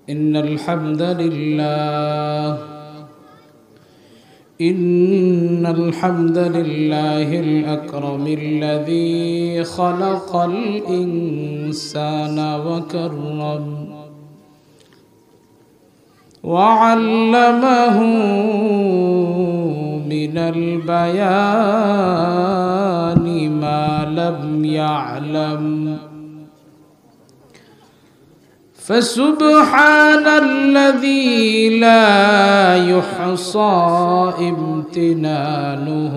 إن الحمد لله الأكرم الذي خلق الإنسان وكرم وعلمه من البيان ما لم يعلم، فسبحان الذي لا يحصى امتنانه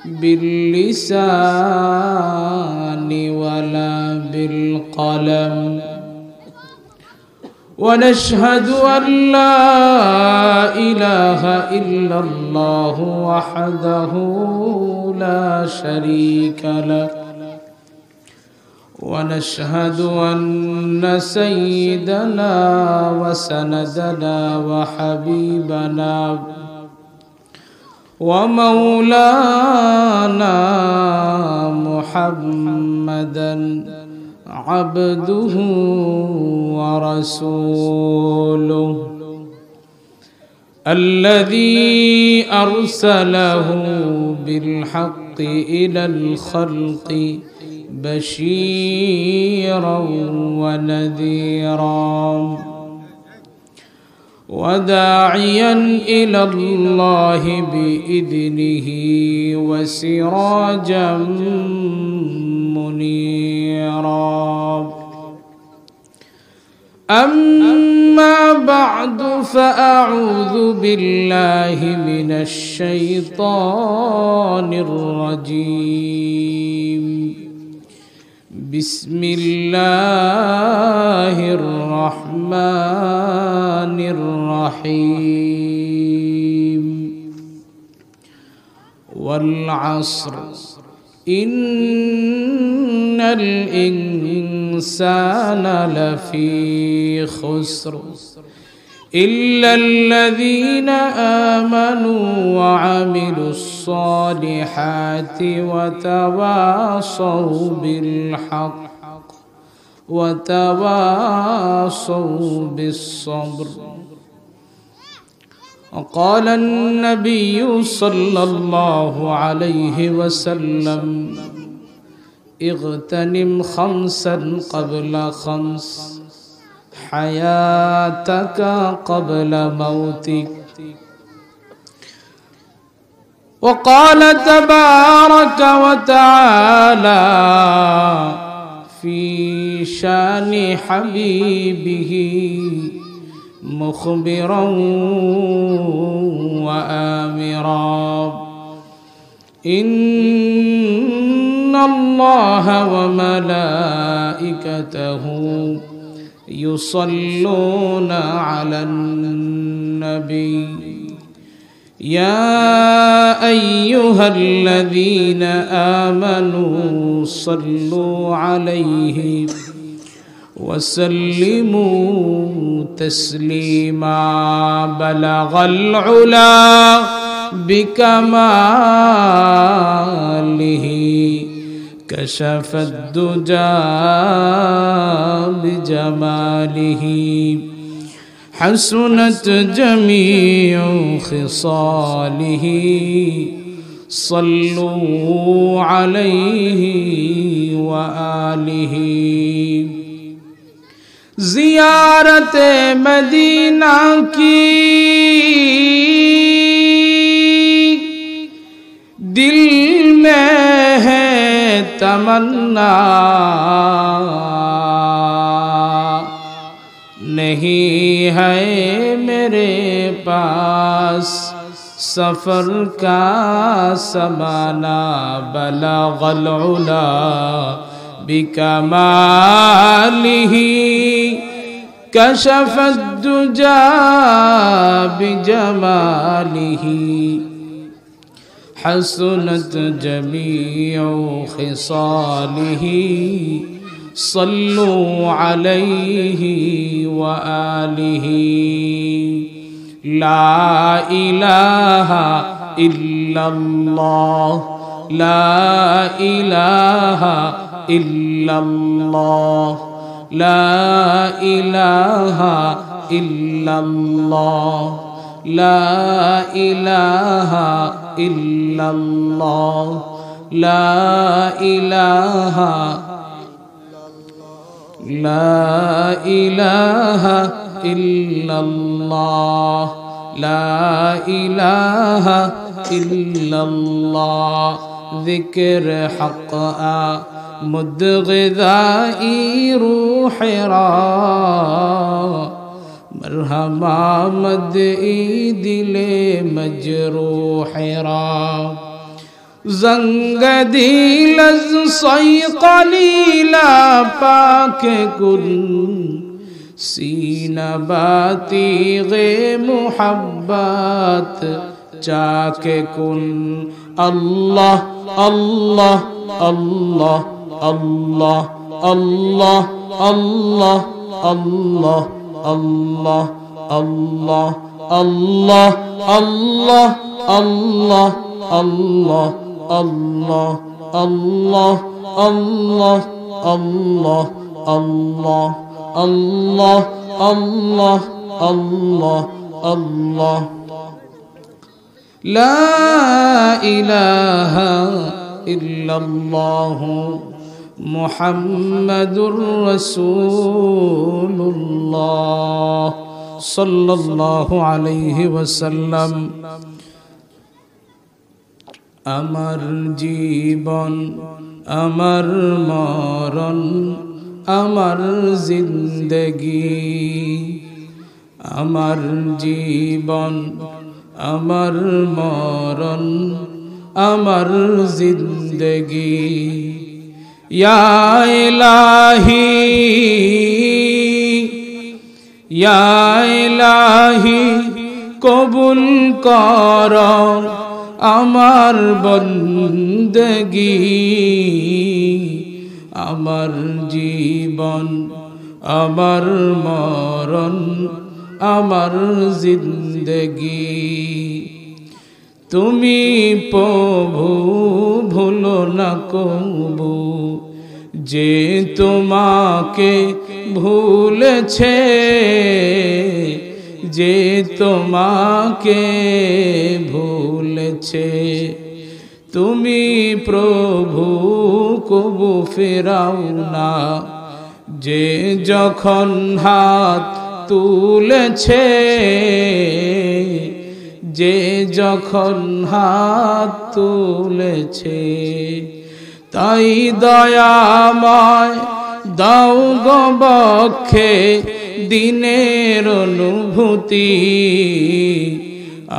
باللسان ولا بالقلم، ونشهد أن لا إله إلا الله وحده لا شريك له، ونشهد أن سيدنا وسندنا وحبيبنا ومولانا محمدا عبده ورسوله الذي أرسله بالحق إلى الخلق بشيرا ونذيرا وداعيا إلى الله بإذنه وسراجا منيرا. أما بعد، فأعوذ بالله من الشيطان الرجيم. بسم الله الرحمن الرحيم. والعصر إن الإنسان لفي خسر إلا الذين آمنوا وعملوا الصالحات وتواصوا بالحق وتواصوا بالصبر. وقال النبي صلى الله عليه وسلم: اغتنم خمسا قبل خمس، حياتك قبل موتك. وقال تبارك وتعالى في شان حبيبه مخبرا وآمرا: إن الله وملائكته يصلون على النبي يا أيها الذين آمنوا صلوا عليه وسلموا تسليما. بلغ العلا بكماله، كشف الدجى بجماله، حسنت جميع خصاله. صلوا عليه وآله. زیارت مدینہ کی دل میں ہے تمنا، نہیں ہے میرے پاس سفر کا سمانا. بلغ العلا بكماله، كشف الدجى بجماله، حسنت جميع خصاله. صلوا عليه وآله. لا إله إلا الله، لا إله إلا الله لا إله إلا الله لا إله إلا الله لا إله لا إله إلا الله لا إله إلا الله ذكر حق مدغذائي روح را مرحبا مدعی دل مجروح را زنگ دل از قلیلا پاک کن سینہ باتیغ محبت چاک کن اللہ اللہ اللہ اللہ اللہ اللہ اللہ Allah Allah Allah Allah Allah Allah Allah Allah Allah Allah Allah Allah Allah Allah Allah La ilaha illallah মুহাম্মাদুর রাসূলুল্লাহ সাল্লাল্লাহু আলাইহি ওয়াসাল্লাম আমার জীবন আমার মরণ আমার জিন্দেগি আমার জীবন আমার মরণ আমার জিন্দেগি या इलाही कबूल कर आमार बंदगी आमार जीवन आमार मरण आमार जिंदगी তুমি প্রভু ভুলো না কবু যে তোমাকে ভুলেছে যে তোমাকে ভুলেছে তুমি প্রভু কবু ফেরাও না যে যখন হাত তুলেছে যে যখন হাত তুলেছে তাই দয়াময় দাও গো বক্ষে দিনের অনুভূতি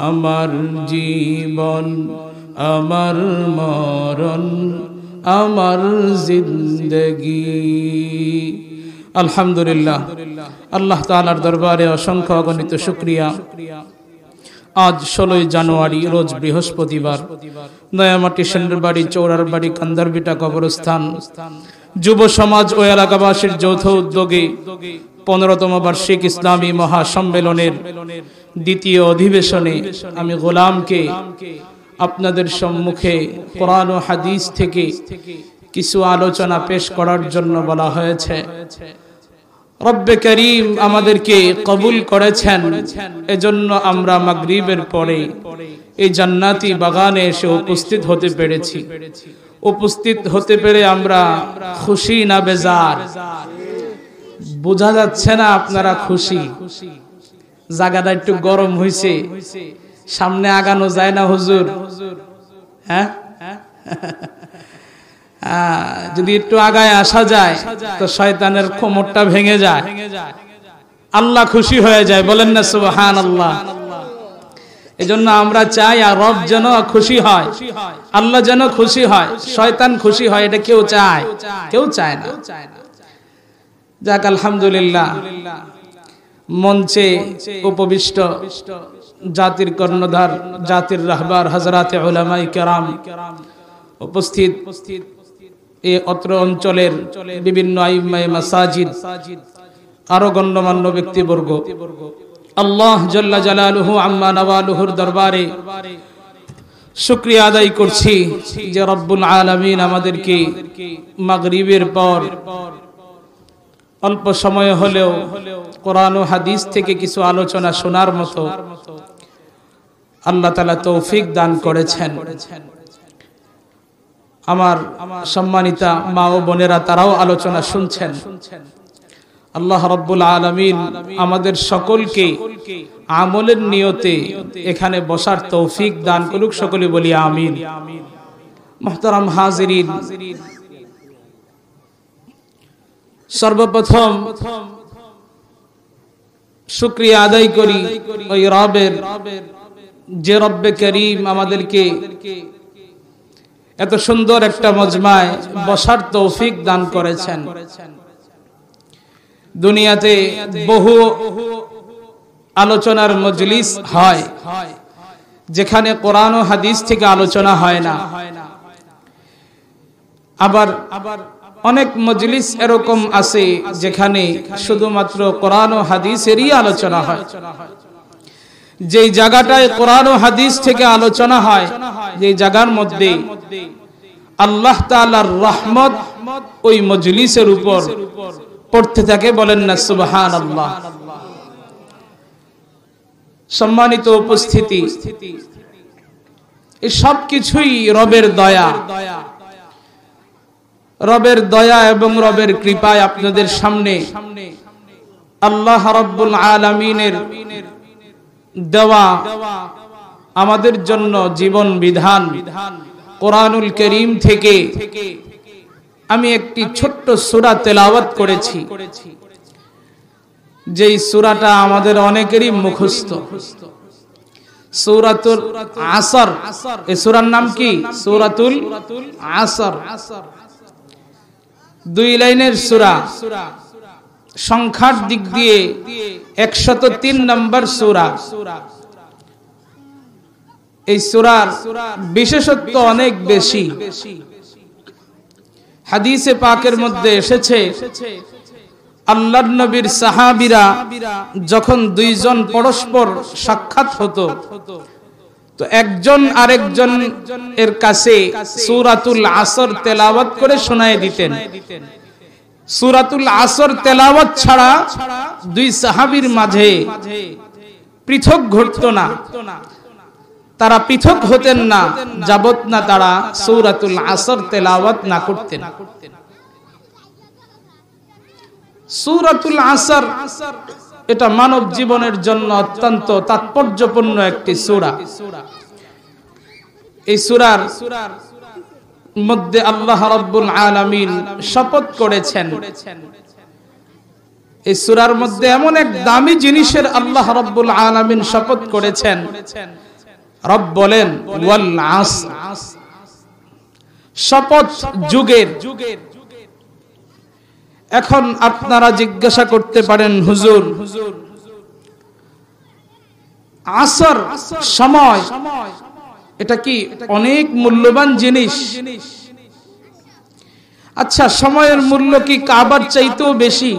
আমার জীবন আমার মরণ আমার জিন্দেগি আলহামদুলিল্লাহ আল্লাহ তাআলার দরবারে অসংখ্য অগণিত শুকরিয়া আজ 16 জানুয়ারি রোজ বৃহস্পতিবার নয়ামাটি সেন্ডারবাড়ি চৌরারবাড়ি কান্দারবিটা কবরস্থান যুব সমাজ ও এলাকাবাসীর যৌথ উদ্যোগে 15তম বার্ষিক ইসলামী মহাসম্মেলনের দ্বিতীয় অধিবেশনে আমি গোলামকে আপনাদের সম্মুখে কোরআন ও হাদিস থেকে কিছু আলোচনা পেশ করার জন্য বলা হয়েছে। রব্বে করিম আমাদেরকে কবুল করেছেন, এজন্য আমরা মাগরিবের পরে এই জান্নাতি বাগানে এসে উপস্থিত হতে পেরেছি। উপস্থিত হতে পেরে আমরা খুশি না বেজার? বোঝা যাচ্ছে না আপনারা খুশি? জায়গাটা একটু গরম হয়েছে, সামনে আগানো যায় না হুজুর? হ্যাঁ, যদি একটু আগায় আসা যায় তো শয়তানের কোমরটা ভেঙে যায়, আল্লাহ খুশি হয়ে যায়। বলেন না সুবহানাল্লাহ? এজন্য আমরা চাই আর রব যেন খুশি হয়, আল্লাহ যেন খুশি হয়, শয়তান খুশি হয়, এটা কেউ চায়? কেউ চায় না। যাক, আলহামদুলিল্লাহ, মঞ্চে উপবিষ্ট জাতির কর্ণধার, জাতির রাহবার হযরতে উলামায়ে কেরাম, উপস্থিত এই অত্র অঞ্চলের বিভিন্ন আইম্মায়ে মাসাজিদ, আরো গণ্যমান্য ব্যক্তিবর্গ, আল্লাহ জাল্লা জালালুহু আম্মা নওয়ালুহুর দরবারে শুকরিয়া আদায় করছি যে রব্বুল আলামিন আমাদেরকে মাগরিবের পর অল্প সময় হলেও কোরআন ও হাদিস থেকে কিছু আলোচনা শোনার মতো আল্লাহ তাআলা তৌফিক দান করেছেন। আমার সম্মানিতা মা ও বোনেরা, তারাও আলোচনা শুনছেন। আল্লাহ রাব্বুল আলামিন আমাদের সকলকে আমলের নিয়তে এখানে বসার তৌফিক দান করুক, সকলে বলি আমিন। মুহতারাম হাজিরিন, সর্বপ্রথম শুকরিয়া আদায় করি ওই রবের, যে রব্বে করিম আমাদেরকে এত সুন্দর একটা মজমায় বসার তৌফিক দান করেছেন। দুনিয়াতে বহু আলোচনার মজলিস হয় যেখানে কোরআন ও হাদিস থেকে আলোচনা হয় না, আবার অনেক মজলিস এরকম আছে যেখানে শুধুমাত্র কোরআন ও হাদিসেরই আলোচনা হয়। যেই জায়গাটায় কোরআন ও হাদিস থেকে আলোচনা হয়, যেই জায়গার মধ্যে আল্লাহ তাআলার রহমত ওই মজলিসের উপর পড়তে থাকে, বলেন না সুবহানাল্লাহ। সম্মানিত উপস্থিতি, এই সব কিছুই রবের দয়া, রবের দয়া এবং রবের কৃপায় আপনাদের সামনে আল্লাহ রাব্বুল আলামিনের দেওয়া আমাদের জন্য জীবন বিধান কোরআনুল কারীম থেকে আমি একটি ছোট্ট সূরা তেলাওয়াত করেছি, যেই সূরাটা আমাদের অনেকেরই মুখস্থ, সূরাতুল আসর। এই সূরার নাম কি? সূরাতুল আসর। 2 লাইনের সূরা, সংখ্যার দিক দিয়ে 103 নম্বর সূরা। এই সূরার বিশেষত্ব অনেক বেশি। হাদিসে পাকের মধ্যে এসেছে, আল্লাহর নবীর সাহাবীরা যখন দুইজন পরস্পর সাক্ষাৎ হতো, তো একজন আরেকজন এর কাছে সূরাতুল আসর তেলাওয়াত করে শোনায় দিতেন। সূরাতুল আসর তেলাওয়াত ছাড়া দুই সাহাবীর মাঝে পৃথক ঘটতো না, তারা পৃথক হতেন না যাবত না তারা সূরাতুল আসর তেলাওয়াত না করতেন। সূরাতুল আসর এটা মানব জীবনের জন্য অত্যন্ত তাৎপর্যপূর্ণ একটি সূরা। এই সূরার মধ্যে আল্লাহ রাব্বুল আলামিন শপথ করেছেন, এই সূরার মধ্যে এমন এক দামি জিনিসের আল্লাহ রাব্বুল আলামিন শপথ করেছেন। রব বলেন ওয়াল আসর, শপথ যুগের। এখন আপনারা জিজ্ঞাসা করতে পারেন, হুজুর আসর সময় এটা কি অনেক মূল্যবান জিনিস? আচ্ছা, সময়ের মূল্য কি কাবার চাইতেও বেশি?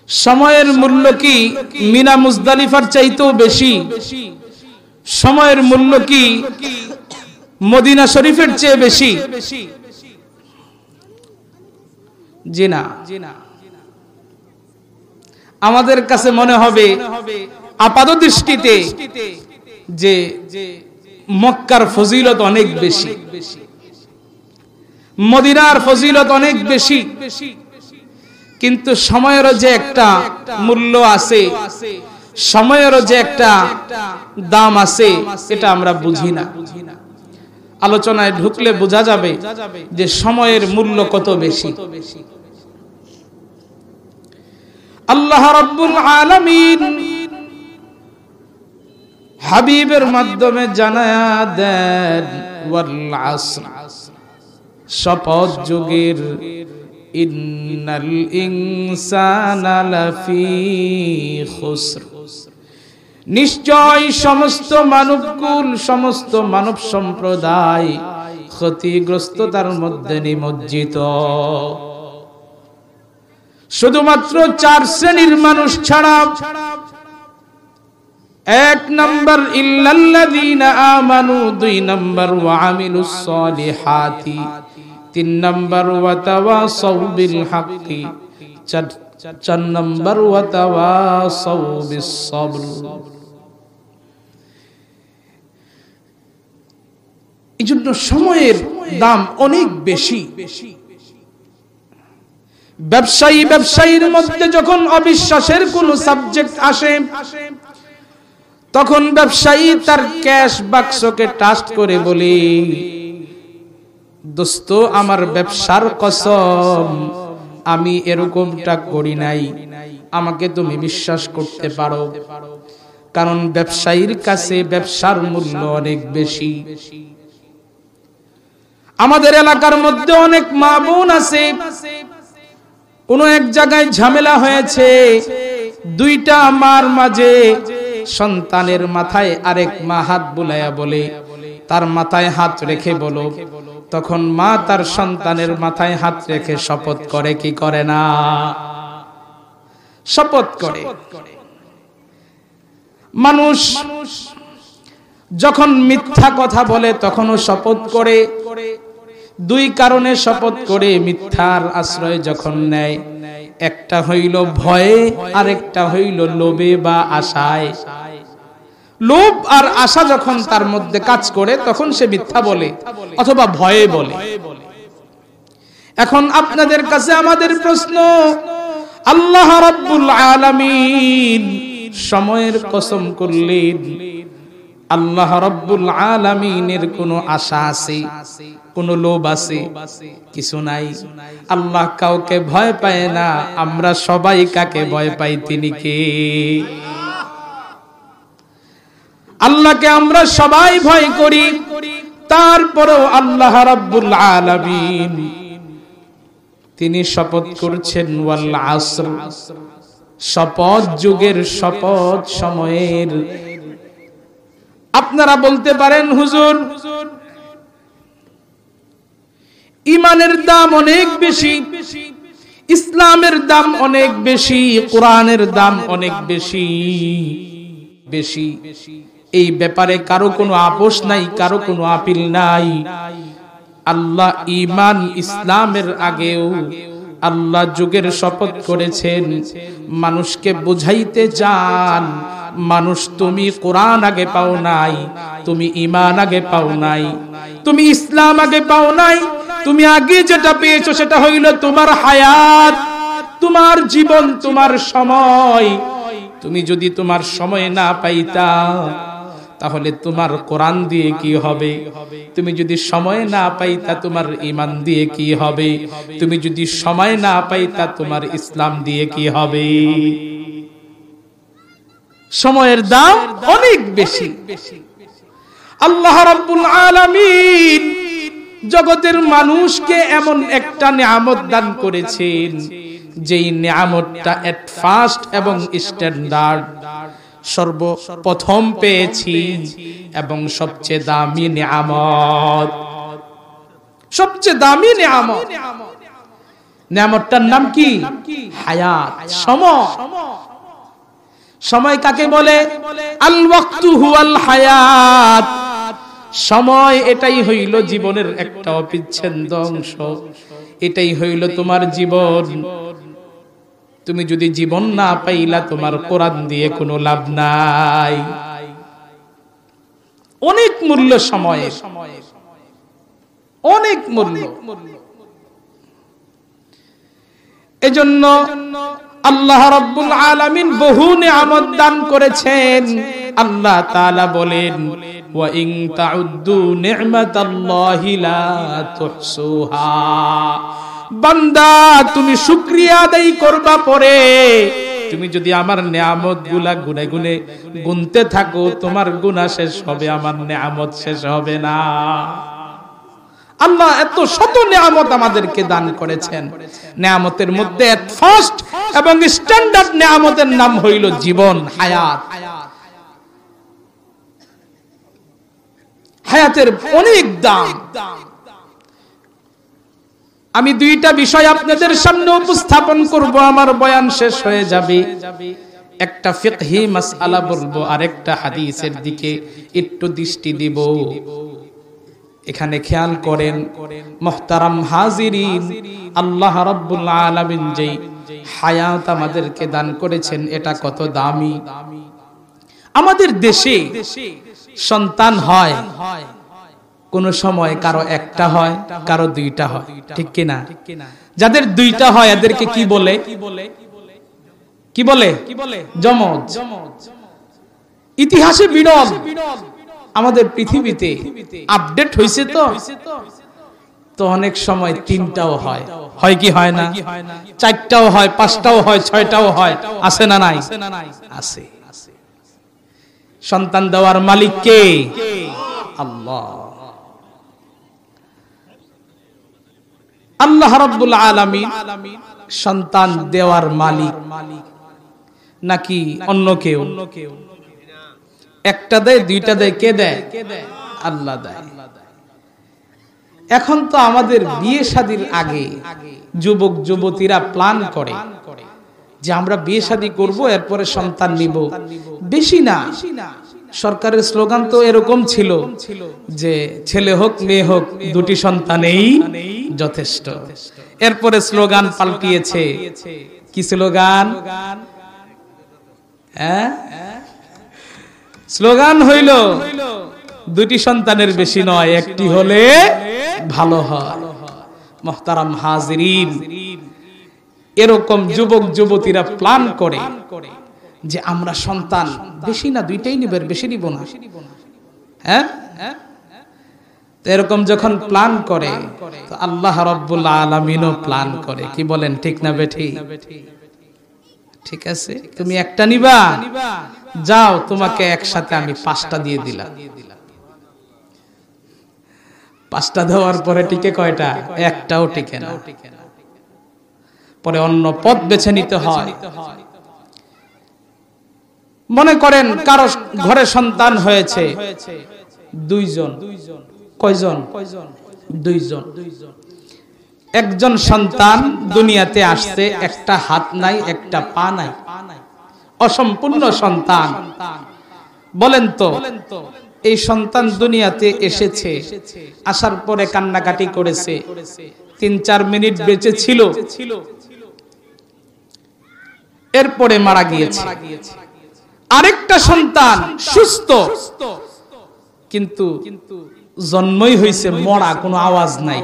সময়ের মূল্য কি মিনা মুজদালিফার চাইতেও বেশি? সময়ের মূল্য কি মদিনা শরীফের চেয়ে বেশি? জি না। আমাদের কাছে মনে হবে আপাত দৃষ্টিতে যে মক্কার ফজিলত অনেক বেশি, মদিনার ফজিলত অনেক বেশি, কিন্তু সময়েরও যে একটা মূল্য আছে, সময়েরও যে একটা দাম আছে, এটা আমরা বুঝি না। আলোচনায় ঢুকলে বোঝা যাবে যে সময়ের মূল্য কত বেশি। আল্লাহ রাব্বুল আলামিন হাবিবের মাধ্যমে জানায়া দেন ওয়াল আসর, শপথ যুগের, ইন্নাল ইনসানা লাফি খুসর, নিশ্চয় সমস্ত মানবকুল, সমস্ত মানব সম্প্রদায় ক্ষতিগ্রস্ততার মধ্যে নিমজ্জিত। শুধুমাত্র 4 শ্রেণীর মানুষ ছাড়া। 1 নম্বর ইল্লাল্লাযীনা আমানু, 2 নম্বর ওয়া আমিলুস সালিহাতি, 3 নম্বর ওয়া তাওয়াসাউ বিল হাক্কি, চার নম্বর ওয়া তাওয়াসাউ বিস সবর। এই জন্য সময়ের দাম অনেক বেশি। ব্যবসায়ীর মধ্যে যখন অবিশ্বাসের কোন সাবজেক্ট আসে, তখন ব্যবসায়ী তার ক্যাশ বাক্সকে টাস্ট করে বলে, দোস্ত আমার ব্যবসার কসম, আমি এরকমটা করি নাই, আমাকে তুমি বিশ্বাস করতে পারো। কারণ ব্যবসায়ীর কাছে ব্যবসার মূল্য অনেক বেশি। আমাদের এলাকার মধ্যে অনেক মা বোন আছে, কোন এক জায়গায় ঝামেলা হয়েছে, দুইটা মার মাঝে সন্তানের মাথায় আরেক মা হাত বুলাইয়া বলে, তার মাথায় হাত রেখে বলো। তখন মা তার সন্তানের মাথায় হাত রেখে শপথ করে কি করে না? শপথ করে। মানুষ যখন মিথ্যা কথা বলে তখনও শপথ করে। দুই কারণে শপথ করে মিথ্যার আশ্রয় যখন নেয়, একটা হইল ভয়ে, আরেকটা হইল লোভে বা আশায়। লোভ আর আশা যখন তার মধ্যে কাজ করে তখন সে মিথ্যা বলে অথবা ভয়ে বলে। এখন আপনাদের কাছে আমাদের প্রশ্ন, আল্লাহ রাব্বুল আলামিন সময়ের কসম করলেন, আল্লাহ রাব্বুল আলামিনের কোনো আশা আছে, কোনো লোভ আছে? কিছু নাই। আল্লাহ কাউকে ভয় পায় না। আমরা সবাই কাকে ভয় পাই? তিনি কে? আল্লাহকে আমরা সবাই ভয় করি। তারপরেও আল্লাহ রাব্বুল আলামিন তিনি শপথ করছেন ওয়াল আসর, শপথ যুগের, শপথ সময়ের। আপনারা বলতে পারেন, হুজুর ইমানের দাম অনেক বেশি, ইসলামের দাম অনেক বেশি, কোরআনের দাম অনেক বেশি। এই ব্যাপারে কারো কোনো আপোষ নাই, কারো কোনো আপিল নাই। আল্লাহ ঈমান ইসলামের আগেও আল্লাহ যুগের শপথ করেছেন। মানুষকে বুঝাইতে চান, মানুষ তুমি কোরআন আগে পাও নাই, তুমি ঈমান আগে পাও নাই, তুমি ইসলাম আগে পাও নাই। তুমি আগে যেটা পেয়েছো সেটা হইল তোমার হায়াত, তোমার জীবন, তোমার সময়। তুমি যদি তোমার সময় না পাইতা তাহলে তোমার কোরআন দিয়ে কি হবে? তুমি যদি সময় না পাইতা তোমার ঈমান দিয়ে কি হবে? তুমি যদি সময় না পাইতা তোমার ইসলাম দিয়ে কি হবে? সময়ের দাম অনেক বেশি। আল্লাহ রাব্বুল আলামিন জগতের মানুষকে এমন একটা নিয়ামত দান করেছেন, যেই নিয়ামতটা এট ফার্স্ট এবং স্ট্যান্ডার্ড, সর্বপ্রথম পেয়েছি এবং সবচেয়ে দামি নিয়ামত। সবচেয়ে দামি নিয়ামত। নিয়ামতটার নাম কি? হায়াত, সময়। সময় কাকে বলে? আল ওয়াক্তু হুয়াল হায়াত। সময় এটাই হইল জীবনের একটা অবিচ্ছেদ্য অংশ, এটাই হইল তোমার জীবন। তুমি যদি জীবন না পাইলা তোমার কোরআন দিয়ে কোনো লাভ নাই। অনেক মূল্য সময়ের, অনেক মূল্য। এজন্য আল্লাহ রাব্বুল আলামিন বহু নিয়ামত দান করেছেন। আল্লাহ তাআলা বলেন, ওয়া ইন তাউদ্দু নি'মাতাল্লাহি লা তুহসুহা। বান্দা তুমি শুকরিয়া আদায় করবা পরে, তুমি যদি আমার নিয়ামতগুলা গুনে গুনে গুনতে থাকো তোমার গুনাহ শেষ হবে, আমার নিয়ামত শেষ হবে না। আল্লাহ এত শত নিয়ামত আমাদেরকে দান করেছেন। নিয়ামতের মধ্যে ফার্স্ট এবং স্ট্যান্ডার্ড নিয়ামতের নাম হইল জীবন, হায়াত। হায়াতের অনেক দাম। আমি দুইটা বিষয় আপনাদের সামনে উপস্থাপন করব, আমার বয়ান শেষ হয়ে যাবে। একটা ফিকহি মাসআলা বলবো, আরেকটা হাদিসের দিকে একটু দৃষ্টি দিব। এখানে খেয়াল করেন মুহতারাম হাজিরিন, আল্লাহ রাব্বুল আলামিন যেই হায়াত আমাদেরকে দান করেছেন এটা কত দামি। আমাদের দেশে সন্তান হয়, কোন সময় কারো একটা হয়, কারো দুইটা হয়, ঠিক কিনা? যাদের দুইটা হয় এদেরকে কি বলে? কি বলে? যমজ। ইতিহাসে বিরল, আমাদের পৃথিবীতে আপডেট হয়েছে তো অনেক সময় তিনটাও হয়, হয় কি হয় না? চারটাও হয়, পাঁচটাও হয়, ছয়টাও হয়, আছে না নাই? আছে। সন্তান দেওয়ার মালিক কে? আল্লাহ। আল্লাহ রাব্বুল আলামিন সন্তান দেওয়ার মালিক নাকি অন্য কেউ? একটা দেয়, দুইটা দেয়, কে দেয়? আল্লাহ দেয়। এখন তো আমাদের বিয়ে শাদীর আগে যুবক যুবতীরা প্ল্যান করে যে আমরা বিয়ে শাদী করব, এরপরে সন্তান নিব। বেশি না, সরকারের স্লোগান তো এরকম ছিল যে ছেলে হোক মেয়ে হোক দুটি সন্তানেই যথেষ্ট। এরপরে স্লোগান পাল্টিয়েছে, কি স্লোগান? স্লোগান হইল দুটি সন্তানের বেশি নয়, একটি হলে ভালো হয়। মুহতারাম হাজিরিন, এরকম যুবক যুবতীরা প্ল্যান করে যে আমরা সন্তান বেশি না, দুইটাই নিব, বেশি নিব না। এরকম যখন প্ল্যান করে তো আল্লাহ রাব্বুল আলামিনও প্ল্যান করে। কি বলেন, ঠিক না বেঠি? ঠিক আছে, তুমি একটা নিবা, যাও, তোমাকে একসাথে আমি 5টা দিয়ে দিলাম। 5টা দেওয়ার পরে টিকে কয়টা? একটাও টিকে না। পরে অন্য পথ বেছে নিতে হয়। মনে করেন কারো ঘরে সন্তান হয়েছে 2 জন। কয়জন? 2 জন। একজন সন্তান দুনিয়াতে আসছে, একটা হাত নাই, একটা পা নাই, অসম্পূর্ণ সন্তান। বলেন তো, এই সন্তান দুনিয়াতে এসেছে, আসার পরে কান্নাকাটি করেছে, 3-4 মিনিট বেঁচে ছিল, এরপরে মারা গিয়েছে। আরেকটা সন্তান সুস্থ, কিন্তু জন্মই হয়েছে মরা, কোনো আওয়াজ নাই।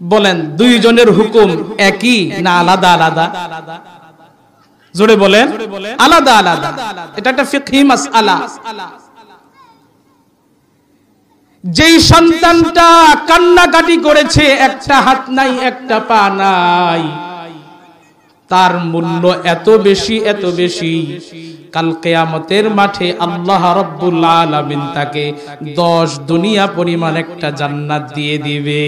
বলেন, 2 জনের হুকুম একই না আলাদা আলাদা? জোরে বলেন, আলাদা আলাদা। এটা একটা ফিকহি মাসআলা। যেই সন্তানটা কান্নাকাটি করেছে, একটা হাত নাই, একটা পা নাই, তার মূল্য এত বেশি, এত বেশি, কাল কিয়ামতের মাঠে আল্লাহ রাব্বুল আলামিন তাকে 10 দুনিয়া পরিমাণ একটা জান্নাত দিয়ে দিবে।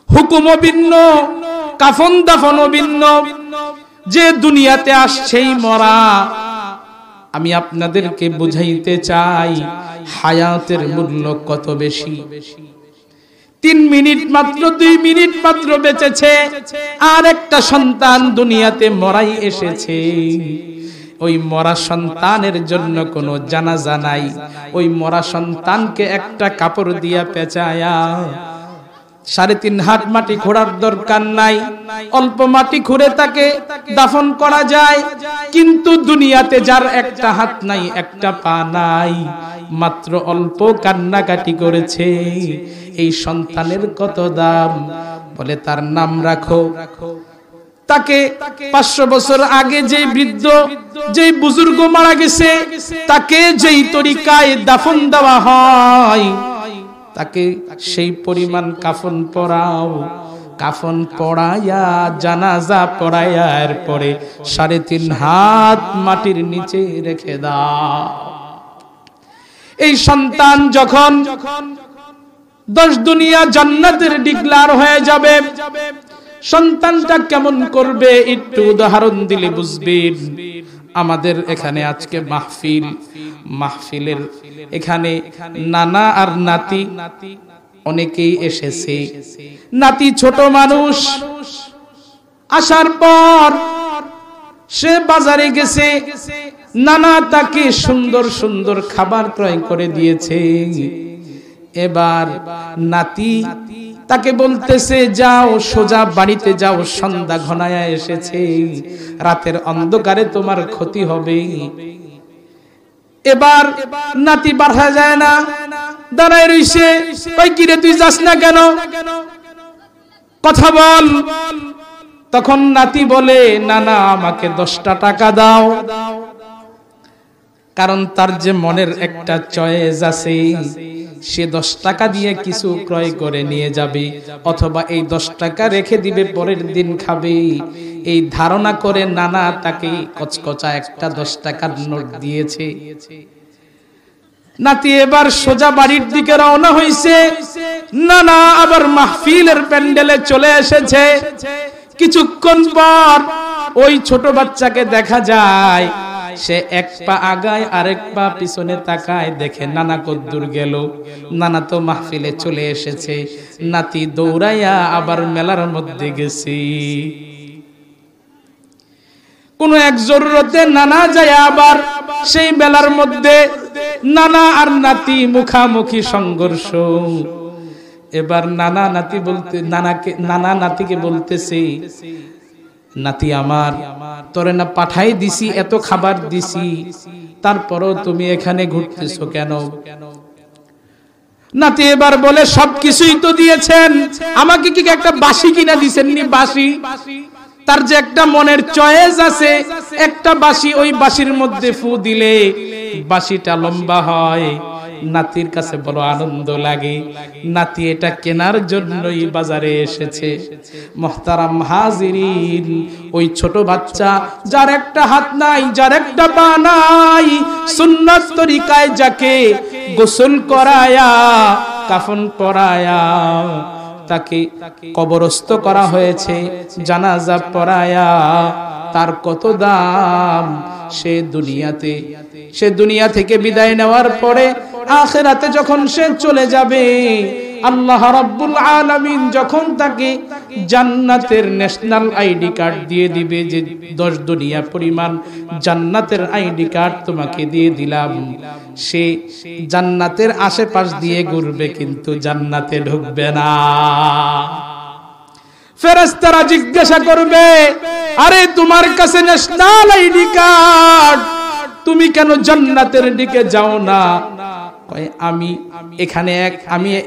হুকুমও ভিন্ন, কাফন দাফনও ভিন্ন। যে দুনিয়াতে আসছেই মরা। আমি আপনাদেরকে বুঝাইতে চাই হায়াতের মূল্য কত বেশি। 3 মিনিট মাত্র, 2 মিনিট মাত্র বেঁচেছে, আর একটা সন্তান দুনিয়াতে মরাই এসেছে। ওই মরা সন্তানের জন্য কোনো জানাজা নাই, ওই মরা সন্তানকে একটা কাপড় দিয়া পেঁচায়া 3.5 হাত মাটি খোঁড়ার দরকার নাই, অল্প মাটি খুঁড়ে তাকে দাফন করা যায়। কিন্তু দুনিয়াতে যার একটা হাত নাই, একটা পা নাই, মাত্র অল্প কান্নাকাটি করেছে, এই সন্তানের কত দাম। বলে তার নাম রাখো। তাকে 500 বছর আগে যেই বৃদ্ধ, যেই বুজুর্গ মারা গেছে, তাকে যেই তরিকায় দাফন দেওয়া হয়, তাকে সেই পরিমাণ কাফন পরাও। কাফন পড়াইয়া, জানাজা পড়াইয়া, এরপরে 3.5 হাত মাটির নিচে রেখে দাও। এই সন্তান যখন 10 দুনিয়া জান্নাতের ডিক্লার হয়ে যাবে, সন্তানটা কেমন করবে একটু উদাহরণ দিলে বুঝবেন। আমাদের এখানে আজকে মাহফিলের এখানে নানা আর নাতি অনেকেই এসেছে। নাতি ছোট মানুষ, আসার পর সে বাজারে গেছে, নানা তাকে সুন্দর সুন্দর খাবার ক্রয় করে দিয়েছে। এবার নাতি তাকে বলতেছে যাও সোজা বাড়িতে যাও, সন্ধ্যা ঘনায়া এসেছে, রাতের অন্ধকারে তোমার ক্ষতি হবে। এবার নাতি বাড়া যায় না, দাঁড়ায় রইছে। ওই কিরে তুই যাস না কেন, কথা বল। তখন নাতি বলে না না আমাকে 10টা টাকা দাও, কারণ তার যে মনের একটা চয়েস আছে, সে 10 টাকা দিয়ে কিছু ক্রয় করে নিয়ে যাবে, অথবা এই 10 টাকা রেখে দিবে, পরের দিন খাবে। এই ধারণা করে নানা তাকে কচকচা একটা 10 টাকার নোট দিয়েছে। নাতি এবার সোজা বাড়ির দিকে রওনা হইছে। নানা আবার মাহফিলের প্যান্ডেলে চলে এসেছে। কিছুক্ষণ পর ওই ছোট বাচ্চাকে দেখা যায়, সে এক পা আগায় আরেক পা পিছনে তাকায়, দেখে নানা কদ্দুর গেল। নানা তো মাহফিলে চলে এসেছে। নাতি দৌড়াইয়া আবার মেলার মধ্যে গেছে। কোন এক জরুরতে নানা যায় আবার সেই মেলার মধ্যে। নানা আর নাতি মুখামুখি সংঘর্ষ। এবার নানা নাতিকে বলতেছে, নাতি আমার, তোরে না পাঠাই দিছি, এত খাবার দিছি, তারপরও তুমি এখানে ঘুরতেছো কেন? নাতি এবার বলে সবকিছুই তো দিয়েছেন, আমাকে কি একটা বাঁশি কিনা দিছেননি? বাঁশি, তার যে একটা মনের চয়েস আছে, একটা বাঁশি, ওই বাঁশির মধ্যে ফু দিলে বাঁশিটা লম্বা হয়। নাতির কাছে বড় আনন্দ লাগে। নাতি এটা কেনার জন্যই বাজারে এসেছে। মুহতারাম হাজিরিন, ওই ছোট বাচ্চা যার একটা হাত নাই, যার একটা পা নাই, সুন্নাত তরিকায় যাকে গোসল করায়া কাফন পরায়া তাকে কবরস্থ করা হয়েছে, জানাজা পড়ায়া, তার কত দাম। সে দুনিয়া থেকে বিদায় নেওয়ার পরে আখিরাতে যখন সে চলে যাবে, আল্লাহ রাব্বুল আলামিন যখন তাকে জান্নাতের ন্যাশনাল আইডি কার্ড দিয়ে দিবে, যে 10 দুনিয়া পরিমাণ জান্নাতের আইডি কার্ড তোমাকে দিয়ে দিলাম, সে জান্নাতের আশেপাশ দিয়ে ঘুরবে, কিন্তু জান্নাতে ঢুকবে না। ফেরেশতারা জিজ্ঞাসা করবে, আরে তোমার কাছে ন্যাশনাল আইডি কার্ড, তুমি কেন জান্নাতের দিকে যাও না? আমি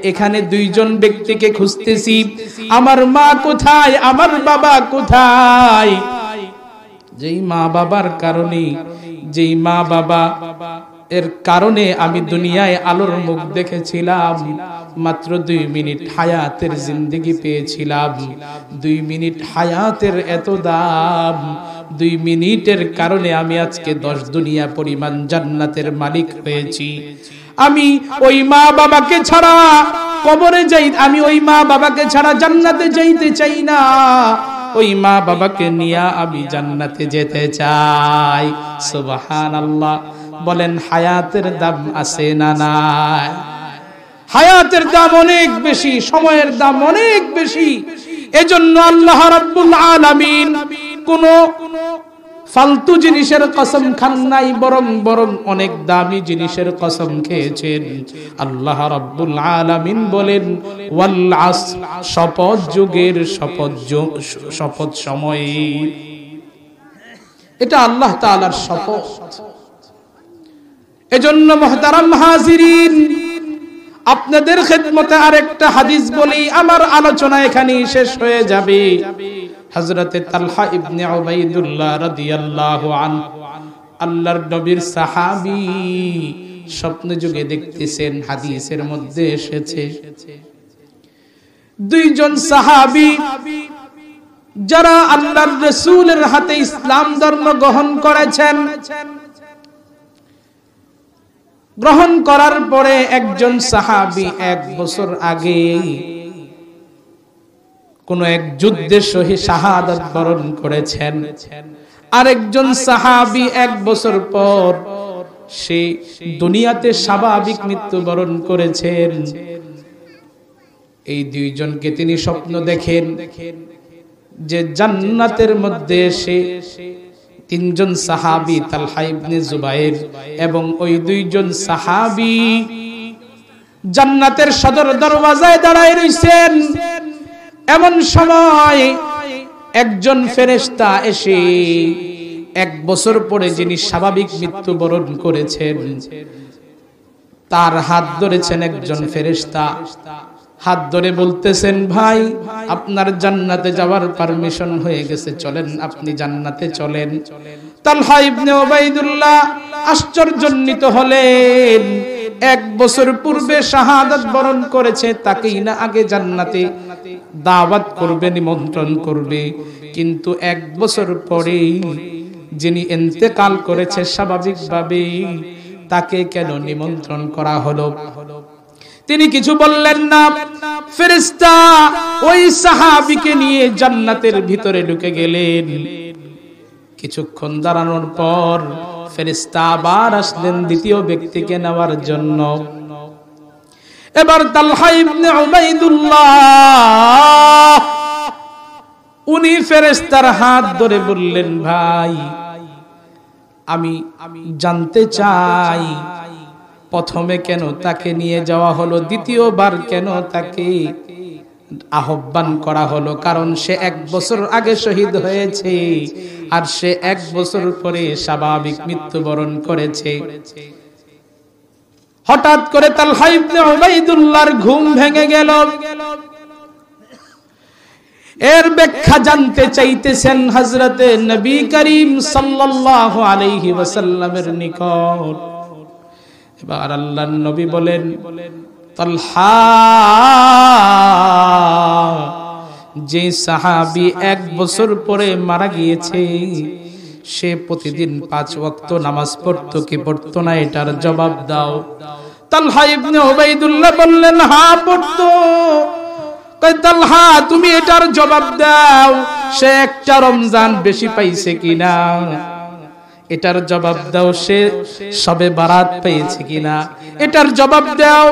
এখানে 2 জন ব্যক্তিকে খুঁজতেছি, আমার মা কোথায়, আমার বাবা কোথায়? যেই মা বাবা এর কারণে আমি দুনিয়ায় আলোর মুখ দেখেছিলাম, মাত্র 2 মিনিট হায়াতের জিন্দেগি পেয়েছিলাম। 2 মিনিট হায়াতের এত দাম, 2 মিনিটের কারণে আমি আজকে 10 দুনিয়া পরিমাণ জান্নাতের মালিক হয়েছি। আমি ওই মা বাবাকে ছাড়া কবরে যাই, আমি ওই মা বাবাকে ছাড়া জান্নাতে যাইতে চাই না। ওই মা বাবাকে নিয়ে আমি জান্নাতে যেতে চাই। সুবহানাল্লাহ। বলেন হায়াতের দাম আছে না নাই? হায়াতের দাম অনেক বেশি, সময়ের দাম অনেক বেশি। এজন্য আল্লাহ রাব্বুল আলামিন কোন ফালতু জিনিসের কসম খান নাই, বরং অনেক দামি জিনিসের কসম খেয়েছেন। আল্লাহ রাব্বুল আলামিন বলেন ওয়াল আসর, শপথ যুগের, শপথ সময়ে। এটা আল্লাহ তাআলার শপথ। এজন্য মুহতারাম হাজিরিন, আপনাদের খেদমতে আরেকটা হাদিস বলি, আমার আলোচনা এখানেই শেষ হয়ে যাবে। হযরতে তালহা ইবনে উবাইদুল্লাহ রাদিয়াল্লাহু আনহু, আল্লাহর নবীর সাহাবী, স্বপ্ন যুগে দেখতেছেন, হাদিসের মধ্যে এসেছে 2 জন সাহাবী যারা আল্লাহর রাসূলের হাতে ইসলাম ধর্ম গ্রহণ করেছেন। গ্রহণ করার পরে একজন সাহাবী 1 বছর আগে কোন এক যুদ্ধে শহীদ শাহাদাত বরণ করেছেন। আরেকজন সাহাবী 1 বছর পর সে দুনিয়াতে স্বাভাবিক মৃত্যুবরণ করেছেন। এই 2 জনকে তিনি স্বপ্ন দেখেন যে জান্নাতের মধ্যে সে 3 জন সাহাবী, তালহা ইবনে জুবায়ের এবং ওই 2 জন সাহাবী জান্নাতের সদর দরওয়াজায় দাঁড়ায় রইছেন। এমন সময় একজন ফেরেশতা এসে 1 বছর পরে যিনি স্বাভাবিক মৃত্যুবরণ করেছেন তার হাত ধরেছেন একজন ফেরেশতা। হাত ধরে বলতেছেন, ভাই আপনার জান্নাতে যাওয়ার পারমিশন হয়ে গেছে, চলেন আপনি জান্নাতে চলেন। তালহা ইবনে উবাইদুল্লাহ আশ্চর্যান্বিত হলেন। 1 বছর পূর্বে শাহাদাত বরণ করেছে, তাকেই না আগে জান্নাতে দাওয়াত করবে, নিমন্ত্রণ করবে, কিন্তু 1 বছর পরেই যিনি ইন্তেকাল করেছে স্বাভাবিকভাবে তাকে কেন নিমন্ত্রণ করা হলো? তিনি কিছু বললেন না। ফেরেশতা ওই সাহাবীকে নিয়ে জান্নাতের ভিতরে ঢুকে গেলেন। কিছুক্ষণ দাঁড়ানোর পর ফেরেশতা আবার আসলেন দ্বিতীয় ব্যক্তিকে নেওয়ার জন্য। এবার তালহা ইবনে উবাইদুল্লাহ উনি ফেরেশতার হাত ধরে বললেন, ভাই আমি জানতে চাই প্রথমে কেন তাকে নিয়ে যাওয়া হলো, দ্বিতীয়বার কেন তাকে আহ্বান করা হলো? কারণ সে 1 বছর আগে শহীদ হয়েছে আর সে 1 বছর পরে স্বাভাবিক মৃত্যুবরণ করেছে। হঠাৎ করে তালহা ইবনে উবাইদুল্লাহর ঘুম ভেঙে গেল। এর ব্যাখ্যা জানতে চাইতেছেন হযরতে নবী করিম সাল্লাল্লাহু আলাইহি ওয়াসাল্লামের নিকট। এবার আল্লাহর নবী বলেন, তালহা যে সাহাবী 1 বছর পরে মারা গিয়েছে সে প্রতিদিন 5 ওয়াক্ত নামাজ পড়তো কি পড়তো না, এটার জবাব দাও। তালহা ইবনে উবাইদুল্লাহ বললেন, হ্যাঁ পড়তো। তালহা তুমি এটার জবাব দাও, সে একটা রমজান বেশি পাইছে কিনা, এটার জবাব দাও। সে শবে বারাত পেয়েছে কিনা, এটার জবাব দাও।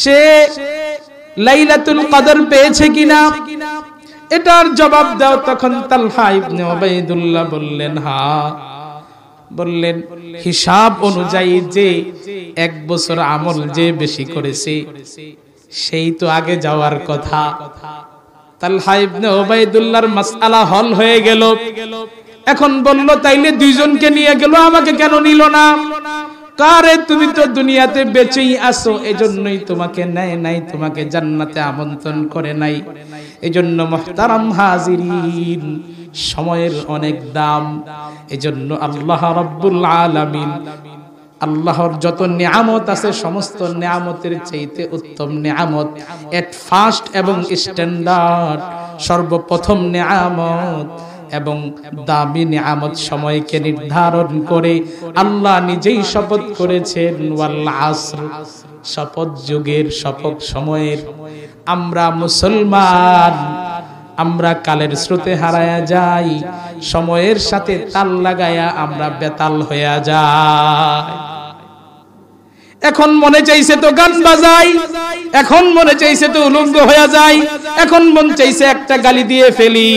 সে লাইলাতুল কদর পেয়েছে কিনা, এটার জবাব দাও। তখন তালহা ইবনে উবাইদুল্লাহ বললেন, হ্যাঁ। বললেন, হিসাব অনুযায়ী যে 1 বছর আমল যে বেশি করেছে সেই তো আগে যাওয়ার কথা। তালহা ইবনে উবাইদুল্লাহর মাসআলা হল হয়ে গেল। এখন বলল, তাইলে 2 জনকে নিয়ে গেল, আমাকে কেন নিল না? কারে তুমি তো দুনিয়াতে বেঁচেই আছো, এজন্যই তোমাকে নেয় নাই, তোমাকে জান্নাতে আমন্ত্রণ করে নাই। এজন্য মুহতারাম হাজিরিন, সময়ের অনেক দাম। এজন্য আল্লাহ রাব্বুল আলামিন, আল্লাহর যত নিয়ামত আছে সমস্ত নিয়ামতের চাইতে উত্তম নিয়ামত, এট ফার্স্ট এবং স্ট্যান্ডার্ড সর্বপ্রথম নিয়ামত এবং দামি নিয়ামত সময়কে নির্ধারণ করে আল্লাহ নিজেই শপথ করেছেন, ওয়াল আসর, শপথ যুগের, শপথ সময়ের। আমরা মুসলমান, আমরা কালের স্রোতে হারায়া যাই, সময়ের সাথে তাল লাগায়া আমরা বেতাল হইয়া যাই। এখন মনে চাইছে তো গান বাজাই, এখন মনে চাইছে তো উলঙ্গ হয়ে যায়, এখন মন চাইছে একটা গালি দিয়ে ফেলি।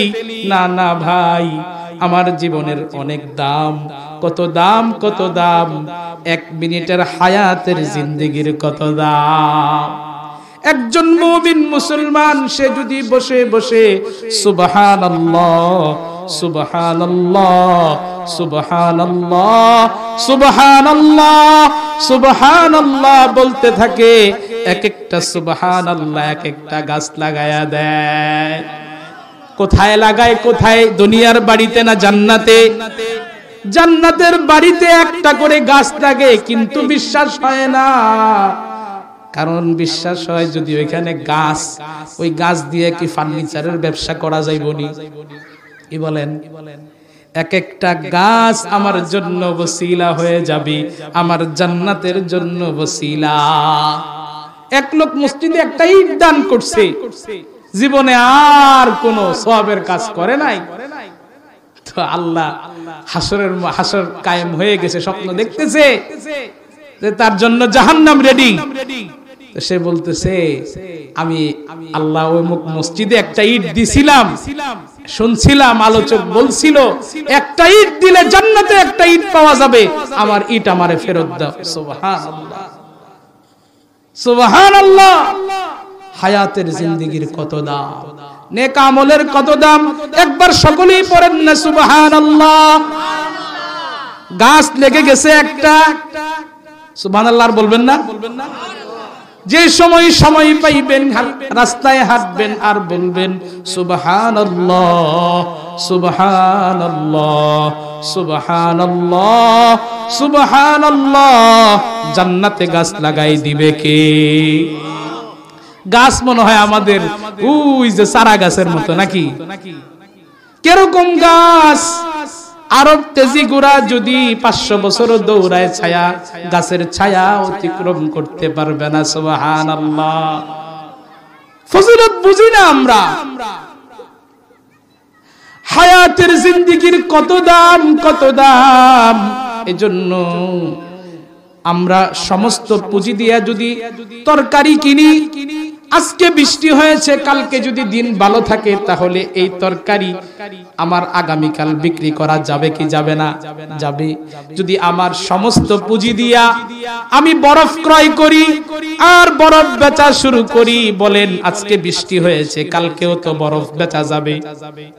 না না ভাই, আমার জীবনের অনেক দাম। কত দাম, কত দাম! 1 মিনিটের হায়াতের জিন্দেগির কত দাম! একজন মুমিন মুসলমান সে যদি বসে বসে সুবহানাল্লাহ সুবহানাল্লাহ সুবহানাল্লাহ সুবহানাল্লাহ সুবহানাল্লাহ বলতে থাকে, এক একটা সুবহানাল্লাহ এক একটা গাছ লাগায়া দেয়। কোথায় লাগায়? কোথায়? দুনিয়ার বাড়িতে না জান্নাতে? জান্নাতের বাড়িতে একটা করে গাছ লাগে, কিন্তু বিশ্বাস হয় না। কারণ বিশ্বাস হয় যদি ওইখানে গাছ, ওই গাছ দিয়ে কি ফার্নিচারের ব্যবসা করা যাইবনি? কি বলেন? এক একটা গাছ আমার জন্য ওসিলা হয়ে যাবে, আমার জান্নাতের জন্য ওসিলা। এক লোক মসজিদে একটা ইট দান করছে, জীবনে আর কোনো সওয়াবের কাজ করে নাই, তো আল্লাহ হাসর কায়েম হয়ে গেছে, স্বপ্ন দেখতেছে যে তার জন্য জাহান্নাম রেডি। সে বলতেছে, আমি আল্লাহ ওই মসজিদে একটা ইট দিছিলাম, শুনছিলাম আলোচক বলছিল একটা ইট দিলে জান্নাতে একটা ইট পাওয়া যাবে, আমার ইট আমারে ফেরত দাও। সুবহানাল্লাহ সুবহানাল্লাহ। হায়াতের জিন্দেগির কত দাম, নেক আমলের কত দাম, একবার সকলেই পড়েন না সুবহানাল্লাহ। গাছ লেগে গেছে একটা, সুবহানাল্লাহ আর বলবেন না? যে সময় পাইবেন রাস্তায় হাঁটবেন আর বলবেন সুবহানাল্লাহ সুবহানাল্লাহ সুবহানাল্লাহ সুবহানাল্লাহ। জান্নাতে গাছ লাগাই দিবে কে? গাছ মনে হয় আমাদের ওই যে চারা গাছের মতো নাকি? কিরকম গাছ? আরব তেজি গোড়া যদি 500 বছর দৌড়ায় ছায়া, গাছের ছায়া অতিক্রম করতে পারবে না। সুবহানাল্লাহ। ফজিলত বুঝি না আমরা। হায়াতের জিন্দেগির কত দাম, কত দাম। এজন্য আমরা সমস্ত পুঁজি দিয়া যদি তরকারি কিনি, আজকে বৃষ্টি হয়েছে, কালকে যদি দিন ভালো থাকে, তাহলে এই তরকারি আমার আগামীকাল বিক্রি করা যাবে কি যাবে না? যাবে। যদি আমার সমস্ত পুঁজি দিয়া আমি বরফ ক্রয় করি আর বরফ বেচা শুরু করি, বলেন আজকে বৃষ্টি হয়েছে, কালকেও তো বরফ বেচা যাবে,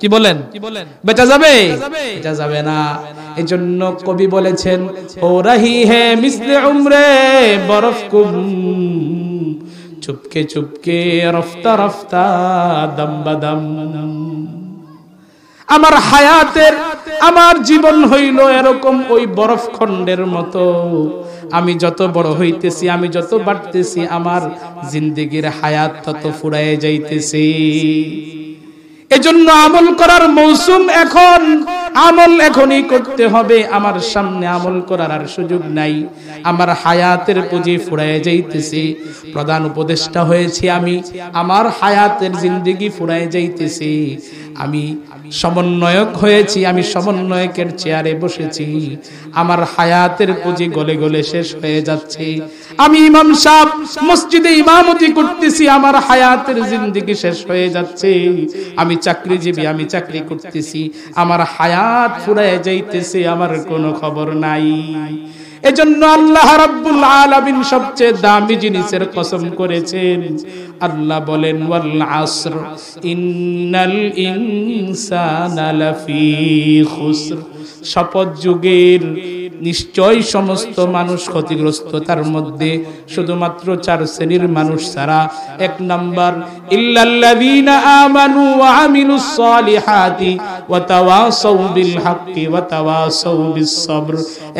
কি বলেন? বেচা যাবে? বেচা যাবে না। এজন্য কবি বলেছেন, ও রহি হে মিসলে উমরে বরফ কুম, চুপকে চুপকে রফতা রফতা দম বদম। আমার হায়াতের, আমার জীবন হইল এরকম ওই বরফ খণ্ডের মতো। আমি যত বড় হইতেছি, আমি যত বাড়তেছি, আমার জিন্দেগির হায়াত তত ফুরায় যাইতেছি। এজন্য আমল করার মৌসুম এখন, আমল এখনই করতে হবে। আমার সামনে আমল করার আর সুযোগ নাই। আমার হায়াতের পুঁজি ফুরায় যাইতেছে। প্রধান উপদেষ্টা হয়েছি আমি, আমার হায়াতের জিন্দেগি ফুরায় যাইতেছে। আমি সমন্বয়ক হয়েছি, আমি সমন্বয়কের চেয়ারে বসেছি, আমার হায়াতের পুঁজি গলে গলে শেষ হয়ে যাচ্ছে। আমি ইমাম সাহেব মসজিদে ইমামতি করতেছি, আমার হায়াতের জিন্দেগি শেষ হয়ে যাচ্ছে। আমি চাকরিজীবী, আমি চাকরি করতেছি, আমার হায়াত ফুরায় যাইতেছে, আমার কোনো খবর নাই। এজন্য আল্লাহ রাব্বুল আলামিন সবচেয়ে দামি জিনিসের কসম করেছেন। আল্লাহ বলেন, ওয়াল আসর ইন্নাল ইনসানা লাফি খুসর। শপথ যুগের নিশ্চয় সমস্ত মানুষ ক্ষতিগ্রস্ত, তার মধ্যে শুধুমাত্র 4 শ্রেণীর মানুষ ছাড়া। 1 নাম্বার, ইল্লাল্লাযীনা আমানু ওয়া আমিলুস সালিহাতি ওয়া তাওয়াসাউ বিল হাক্কি ওয়া তাওয়াসাউ বিস সবর।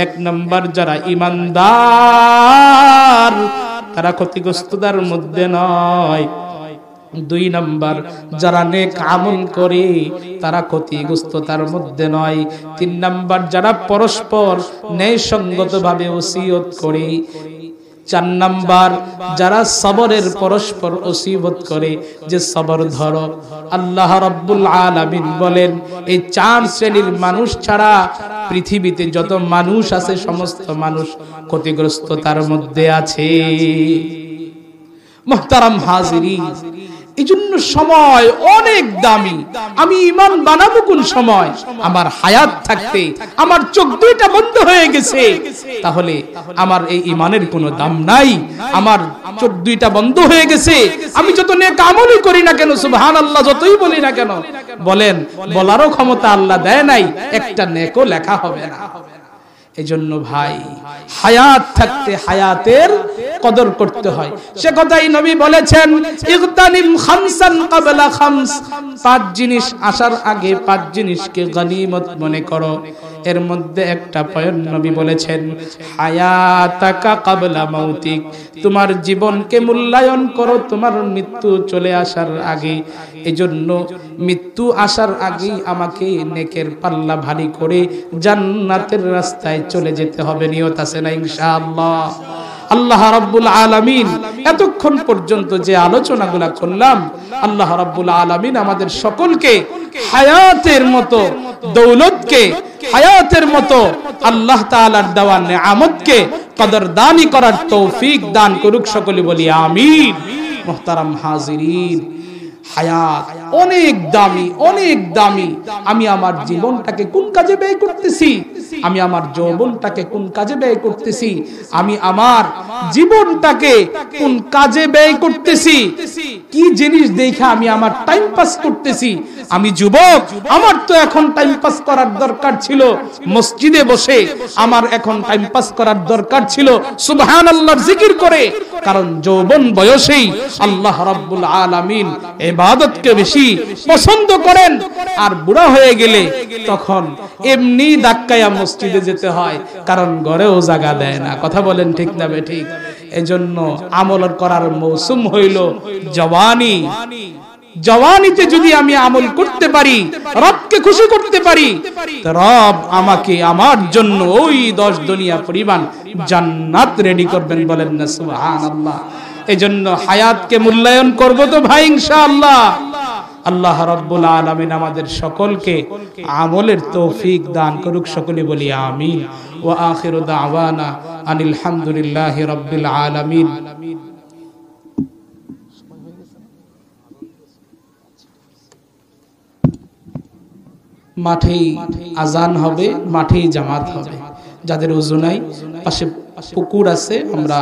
1 নাম্বার যারা ঈমানদার, তারা ক্ষতিগ্রস্তদের মধ্যে নয়। 2 নাম্বার, যারা নেক আমল করে, তারা ক্ষতিগ্রস্ততার মধ্যে নয়। 3 নাম্বার, যারা পরস্পর ন্যায়সঙ্গতভাবে ওসিয়ত করে। 4 নাম্বার, যারা সবরের পরস্পর ওসিয়ত করে যে সবর ধরো। আল্লাহ রাব্বুল আলামিন বলেন, এই 4 শ্রেণীর মানুষ ছাড়া পৃথিবীতে যত মানুষ আছে, সমস্ত মানুষ ক্ষতিগ্রস্ততার মধ্যে আছে। মুহতারাম হাজিরিন, এজন্য সময় অনেক দামি। আমি ঈমান বানাবো কোন সময়? আমার হায়াত থাকতে। আমার চোখ 2টা বন্ধ হয়ে গেছে, তাহলে আমার এই ঈমানের কোনো দাম নাই। আমার চোখ 2টা বন্ধ হয়ে গেছে, আমি যত নেক আমলই করি না কেন, সুবহানাল্লাহ যতই বলি না কেন, বলেন বলারও ক্ষমতা আল্লাহ দেয় নাই, একটা নেকও লেখা হবে না। এজন্য ভাই, হায়াত থাকতে হায়াতের কদর করতে হয়। সে কথাই নবী বলেছেন, ইগতানিম খামসান ক্বাবলা খামস। 5 জিনিস আসার আগে 5 জিনিসকে গনিমত মনে করো। এর মধ্যে একটা পয়েন্ট নবী বলেছেন, হায়াতাকা ক্বাবলা মাউতিক। তোমার জীবনকে মূল্যায়ন করো তোমার মৃত্যু চলে আসার আগে। এজন্য মৃত্যু আসার আগেই আমাকে নেকের পাল্লা ভারী করে জান্নাতের রাস্তায় চলে যেতে হবে। নিয়ত আছে না ইনশাআল্লাহ? আল্লাহ রাব্বুল আলামিন এতক্ষণ পর্যন্ত যে আলোচনাগুলো করলাম, আল্লাহ রাব্বুল আলামিন আমাদের সকলকে হায়াতের মতো দৌলতকে, হায়াতের মতো আল্লাহ তাআলার দেওয়া নেয়ামতকে কদরদানি করার তৌফিক দান করুক। সকলে বলি আমিন। মুহতারাম হাজিরিন, হায়াত অনেক দামি, অনেক দামি। আমি আমার জীবনটাকে কোন কাজে ব্যয় করতেছি? আমি আমার যৌবনটাকে কোন কাজে ব্যয় করতেছি, আমি আমার জীবনটাকে কোন কাজে ব্যয় করতেছি, কি জিনিস দেখে আমি আমার টাইম পাস করতেছি। আমি যুবক, আমার তো এখন টাইম পাস করার দরকার ছিল মসজিদে বসে, আমার এখন টাইম পাস করার দরকার ছিল সুবহানাল্লাহর জিকির করে। কারণ যৌবন বয়সেই আল্লাহ রাব্বুল আলামিন ইবাদতকে বেশি পছন্দ করেন। আর বুড়া হয়ে গেলে তখন এমনি ধাক্কায়া মসজিদে যেতে হয়, কারণ ঘরেও জায়গা দেয় না। কথা বলেন ঠিক না বেঠিক? এজন্য আমল করার মৌসুম হইল জওয়ানি। জওয়ানিতে যদি আমি আমল করতে পারি, রবকে খুশি করতে পারি, তো রব আমাকে আমার জন্য ওই 10 দুনিয়া পরিমাণ জান্নাত রেডি করবেন। বলেন না সুবহানাল্লাহ? এজন্য হায়াতকে মূল্যায়ন করব তো ভাই ইনশাআল্লাহ। আল্লাহ রাব্বুল আলামিন আমাদের সকলকে আমলের তৌফিক দান করুক। সকলে বলি আমিন। ওয়া আখিরু দাওয়ানা আনিল হামদুলিল্লাহি রাব্বিল আলামিন। মাঠেই আজান হবে, মাঠেই জামাত হবে। যাদের ওযু নাই, পাশে পুকুর আছে, আমরা